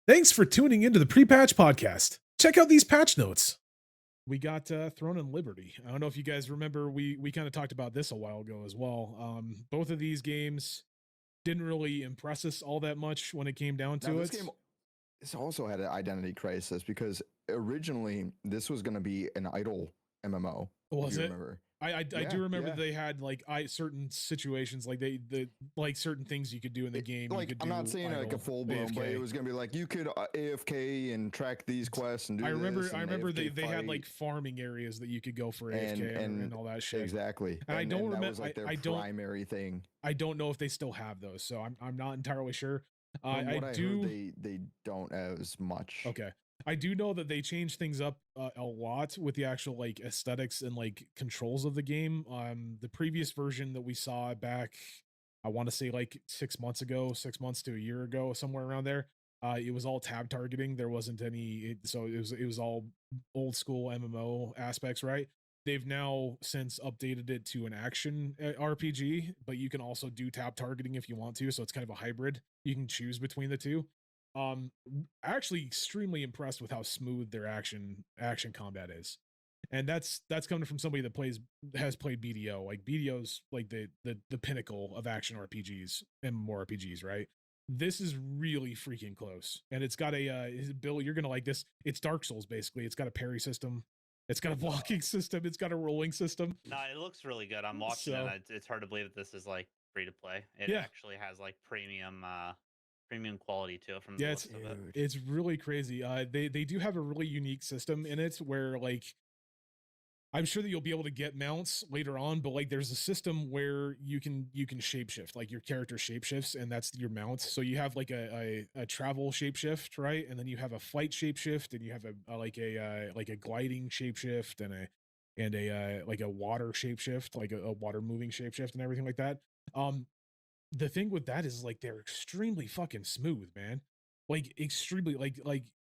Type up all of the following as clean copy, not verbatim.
Thanks for tuning into the pre-patch podcast. Check out these patch notes. We got Throne and Liberty. I don't know if you guys remember, we kind of talked about this a while ago as well. Both of these games didn't really impress us all that much when it came down Now to this it. game this also had an identity crisis because originally this was going to be an idle MMO. If Was you it? remember. I Yeah, do remember yeah. they had like certain situations like the like certain things you could do in the game you Like could I'm not do saying like a idle full blown, but it AFK. was going to be like you could AFK and track these quests and I do remember this I and remember AFK they had fight like farming areas that you could go for and AFK and and all that shit. exactly. And And that was like their primary thing. I don't know if they still have those, so I'm not entirely sure. From I what I heard, do they don't as much. Okay. I do know that they changed things up a lot with the actual like aesthetics and like controls of the game. The previous version that we saw back, I want to say like 6 months ago, 6 months to a year ago, somewhere around there. It was all tab targeting. There wasn't so it was all old school MMO aspects, right? They've now since updated it to an action RPG, but you can also do tab targeting if you want to. So it's kind of a hybrid. You can choose between the two. Um, Actually extremely impressed with how smooth their action combat is. And that's coming from somebody that has played BDO. Like BDO's like the pinnacle of action RPGs, MMORPGs, right? This is really freaking close. And it's got Bill, you're gonna like this. It's Dark Souls basically. It's got a parry system, it's got a blocking system, it's got a rolling system. No, it looks really good. I'm watching So it. It's hard to believe that this is like free to play. It yeah, actually has like premium quality to it from the yeah, looks of it. it's really crazy. They do have a really unique system in it where like I'm sure that you'll be able to get mounts later on, but like there's a system where you can shapeshift, like your character shapeshifts, and that's your mount. So you have like a travel shapeshift, right? And then you have a flight shapeshift, and you have like a gliding shapeshift, and a like a water shapeshift, like a water moving shapeshift, and everything like that. The thing with that is like they're extremely fucking smooth, man. Like extremely like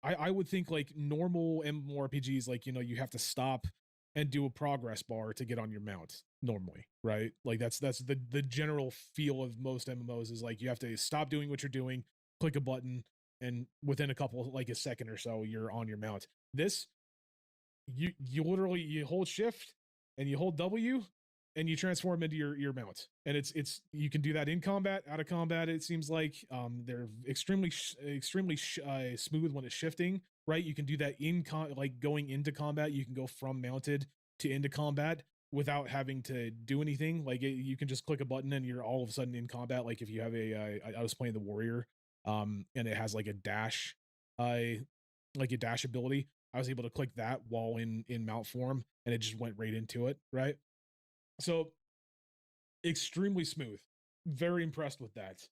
I would think like normal MMORPGs, like you have to stop and do a progress bar to get on your mount normally, right? Like that's the general feel of most MMOs is like you have to stop doing what you're doing, click a button, and within a couple like a second or so you're on your mount. This you literally you hold shift and you hold W and you transform into your mount. And it's you can do that in combat, out of combat. It seems like they're extremely smooth when it's shifting. Right, you can do that like going into combat. You can go from mounted to into combat without having to do anything. Like you can just click a button and you're all of a sudden in combat. Like if you have I was playing the warrior, and it has like a dash, like a dash ability. I was able to click that while in mount form, and it just went right into it. Right, so extremely smooth. Very impressed with that.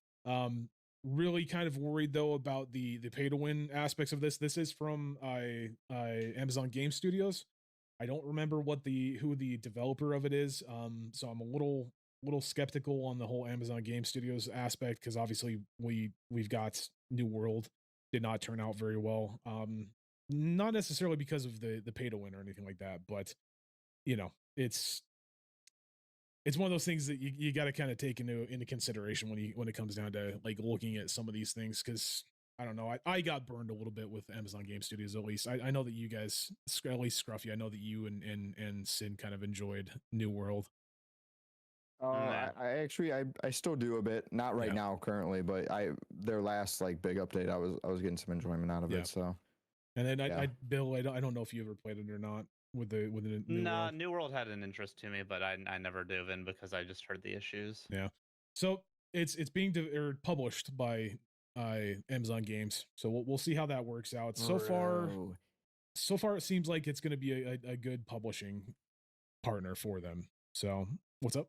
Really kind of worried though about the pay to win aspects of this. This is from Amazon Game Studios. I don't remember who the developer of it is. So I'm a little skeptical on the whole Amazon Game Studios aspect because obviously we've got New World did not turn out very well. Not necessarily because of the pay to win or anything like that, but you know, it's one of those things that you got to kind of take into consideration when it comes down to like looking at some of these things because I don't know, I got burned a little bit with Amazon Game Studios. At least I know that you guys, at least Scruffy, I know that you and Sin kind of enjoyed New World. Yeah. I actually I still do a bit, not right Yeah. now currently, but their last like big update, I was getting some enjoyment out of Yeah. it. So And then yeah. Bill, I don't know if you ever played it or not with the New Nah, World. New World had an interest to me, but I never dove in because I just heard the issues. Yeah. So it's being published by Amazon Games. So we'll see how that works out. Bro. So far it seems like it's going to be a good publishing partner for them. So what's up?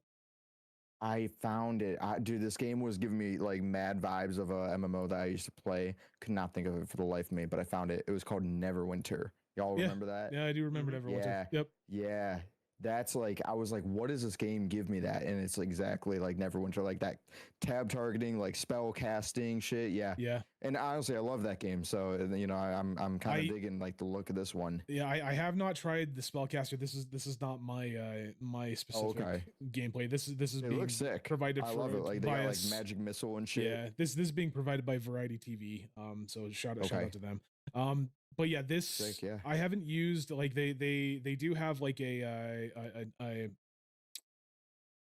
I found it. Dude, this game was giving me like mad vibes of a MMO that I used to play. Could not think of it for the life of me, but I found it. It was called Neverwinter. Y'all Yeah. remember that? Yeah, I do remember Mhm. Neverwinter. Yeah. Yep. Yeah. that's like, I was like, what does this game give me that? And it's exactly like Neverwinter, like that tab targeting, like spell casting shit. Yeah. Yeah. And honestly, I love that game. So, I'm kind of digging like the look of this one. Yeah, I have not tried the spellcaster. This is not my my specific gameplay. This is It being looks sick. provided I for love it. Like they by got like us. magic missile and shit. Yeah, this is being provided by Variety TV. So shout out to them. But yeah, this Sick, yeah. I haven't used. Like they do have like a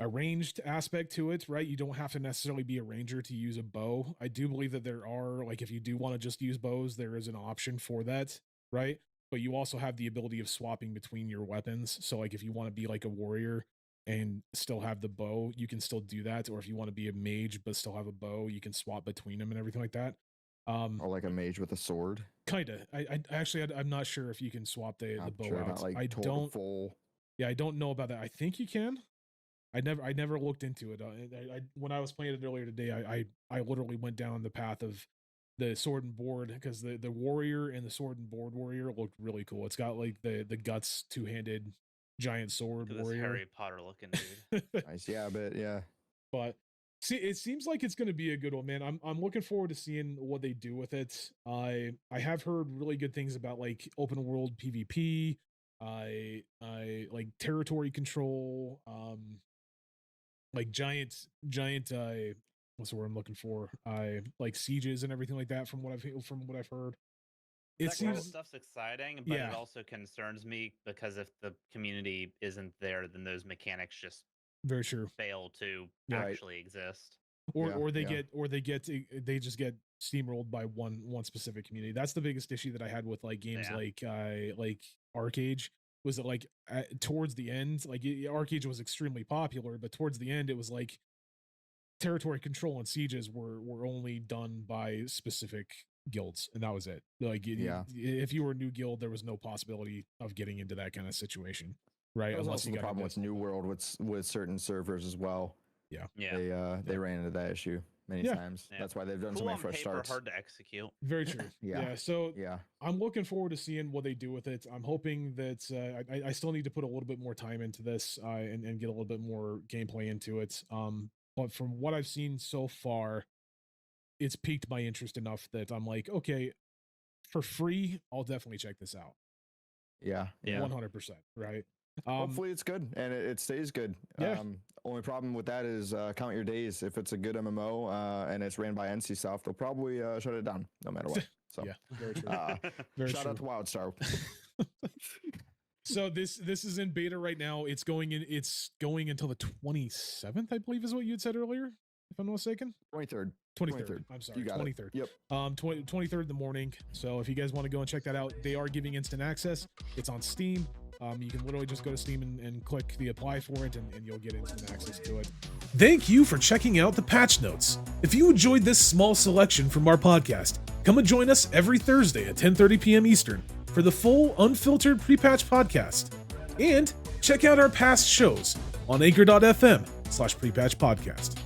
ranged aspect to it, right? You don't have to necessarily be a ranger to use a bow. I do believe that there are, like, if you do want to just use bows, there is an option for that, right? But you also have the ability of swapping between your weapons. So like if you want to be like a warrior and still have the bow, you can still do that. Or if you want to be a mage but still have a bow, you can swap between them and everything like that. Or like a mage with a sword. Kinda. I actually I'm not sure if you can swap the bow sure out. not, like, I don't. full. Yeah, I don't know about that. I think you can. I never looked into it. When I was playing it earlier today, I literally went down the path of the sword and board because the warrior and the sword and board warrior looked really cool. It's got like the guts two-handed giant sword Look at warrior. this Harry Potter looking dude. Nice. Yeah, but yeah. But see, it seems like it's going to be a good one, man. I'm looking forward to seeing what they do with it. I have heard really good things about like open world PvP. I like territory control. Like giant what's the word I'm looking for? Like sieges and everything like that from what I've heard. That kind of stuff's exciting, but yeah. it also concerns me because if the community isn't there, then those mechanics just very true fail to actually exist. Or they just get steamrolled by one specific community. That's the biggest issue that I had with like games like Arcade. Was it like towards the end, like Arcade was extremely popular, but towards the end it was like territory control and sieges were only done by specific guilds, and that was it. Like if you were a new guild, there was no possibility of getting into that kind of situation, right? That was Unless also you the got problem with New World with certain servers as well. Yeah. They ran into that issue many times. That's why they've done so many fresh starts. Hard to execute. Very true. So I'm looking forward to seeing what they do with it. I'm hoping that I still need to put a little bit more time into this and get a little bit more gameplay into it. But from what I've seen so far, it's piqued my interest enough that I'm like, okay, for free, I'll definitely check this out. Yeah. 100%. Right. Hopefully it's good and it stays good. Only problem with that is count your days. If it's a good MMO and it's ran by NCSoft, they'll probably shut it down no matter what. So very true. Shout out to WildStar. So this is in beta right now. It's going until the 27th, I believe, is what you had said earlier, if I'm not mistaken. 23rd. I'm sorry. You got 23rd. Yep. 23rd in the morning. So if you guys want to go and check that out, they are giving instant access. It's on Steam. You can literally just go to Steam and click the apply for it, and you'll get instant access to it. Thank you for checking out the patch notes. If you enjoyed this small selection from our podcast, come and join us every Thursday at 10:30 p.m. Eastern for the full unfiltered pre-patch podcast. And check out our past shows on anchor.fm/prepatch podcast.